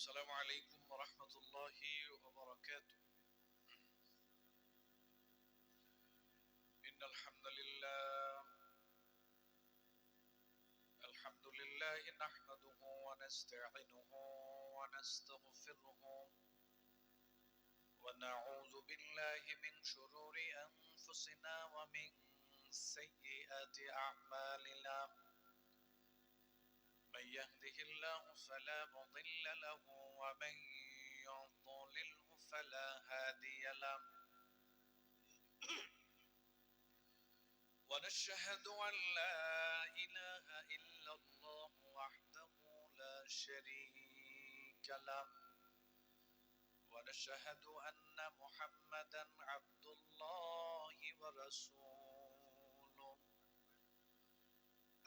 السلام عليكم ورحمة الله وبركاته. إن الحمد لله نحمده ونستعينه ونستغفره ونعوذ بالله من شرور أنفسنا ومن سيئات أعمالنا. من يهده الله فلا مضل له ومن يضلله فلا هادي له. ونشهد أن لا إله إلا الله وحده لا شريك له. ونشهد أن محمدا عبد الله ورسوله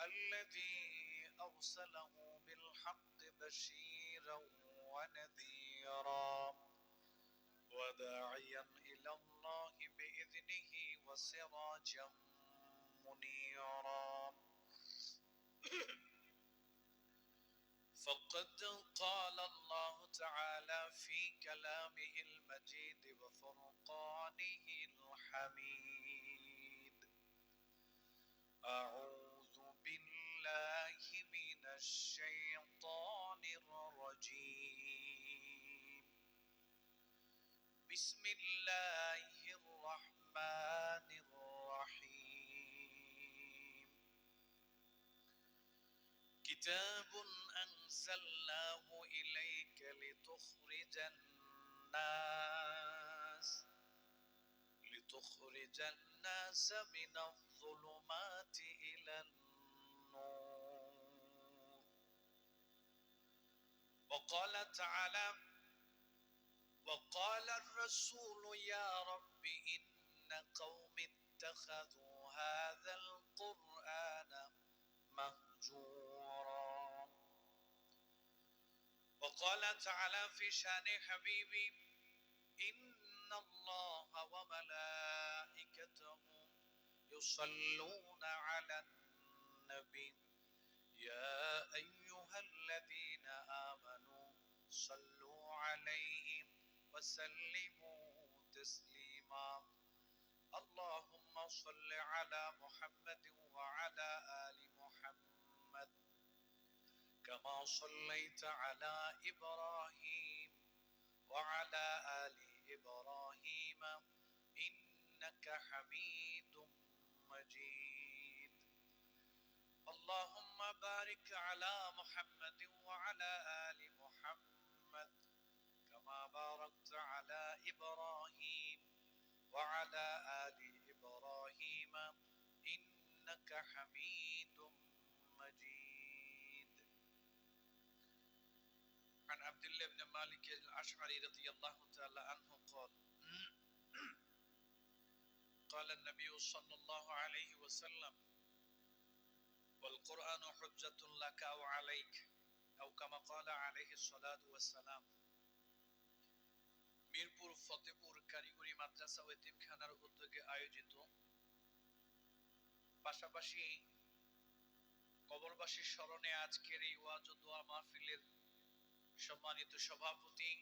الذي أرسله بالحق بشيرا ونذيرا وداعيا إلى الله بإذنه وسراجا منيرا. فقد قال الله تعالى في كلامه المجيد وفرقانه الحميد: أعوذ بالله من الشيطان الرجيم. بسم الله الرحمن الرحيم. كتاب أنزلناه إليك لتخرج الناس من الظلمات إلى النور. وقال تعالى: وقال الرسول يا رب إن قوم اتخذوا هذا القرآن مهجورا. وقال تعالى في شان حبيبي: إن الله وملائكته يصلون على النبي يا أيها الذين آمنوا صلوا عليه وسلموا تسليما. اللهم صل على محمد وعلى آل محمد كما صليت على إبراهيم وعلى آل إبراهيم إنك حميد مجيد. اللهم بارك على محمد وعلى آل محمد كما باركت على إبراهيم وعلى آل إبراهيم إنك حميد مجيد. عن عبد الله بن مالك الأشعري رضي الله تعالى عنه قال: قال النبي صلى الله عليه وسلم: والقرآن حجة لك أو عليك أو كما قال عليه الصلاة والسلام. মিরপুর ফতেপুর কারিগরি মাদ্রাসা ও এতিমখানার উদ্যোগে আয়োজিত পাশাপাশি কবরবাসীর স্মরণে আজকের এই ওয়াজ ও দোয়া মাহফিলের সম্মানিত সভাপতি,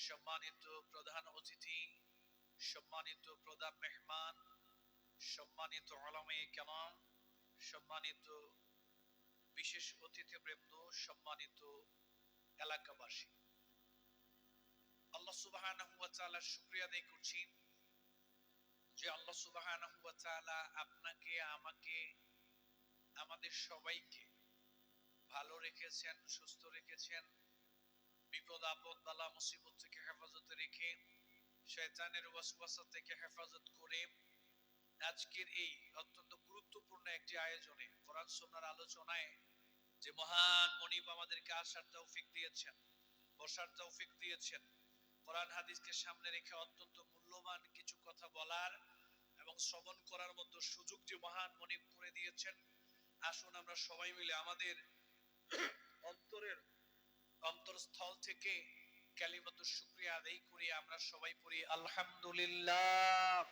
সম্মানিত প্রধান অতিথি, সম্মানিত প্রধান মেহমান, সম্মানিত উলামায়ে কেরাম, সম্মানিত বিশেষ অতিথিবৃন্দ, সম্মানিত এলাকাবাসী, আল্লাহ সুবহানাহু ওয়া তাআলার শুকরিয়া আদায় করছি যে আল্লাহ সুবহানাহু ওয়া তাআলা আপনাকে, আমাকে, আমাদের সবাইকে ভালো রেখেছেন, সুস্থ রেখেছেন, বিপদ আপদ বালা মুসিবত থেকে হেফাজতে রেখে, শয়তানের ওয়াসওয়াসা থেকে হেফাজত করে আজকের এই অত্যন্ত গুরুত্বপূর্ণ একটি আয়োজনে কোরআন সুন্নাহর আলোচনায় যে মহান মনিব আমাদেরকে আসার তৌফিক দিয়েছেন, বসার তৌফিক দিয়েছেন, কোরআন হাদিসকে সামনে রেখে অত্যন্ত মূল্যবান কিছু কথা বলার এবং শ্রবণ করার মতো সুযোগ যে মহান মনিব করে দিয়েছেন, আসুন আমরা সবাই মিলে আমাদের অন্তরস্থল থেকে কালিমাতুশ শুকরিয়া আদায় করি। আমরা সবাই পড়ি আলহামদুলিল্লাহ।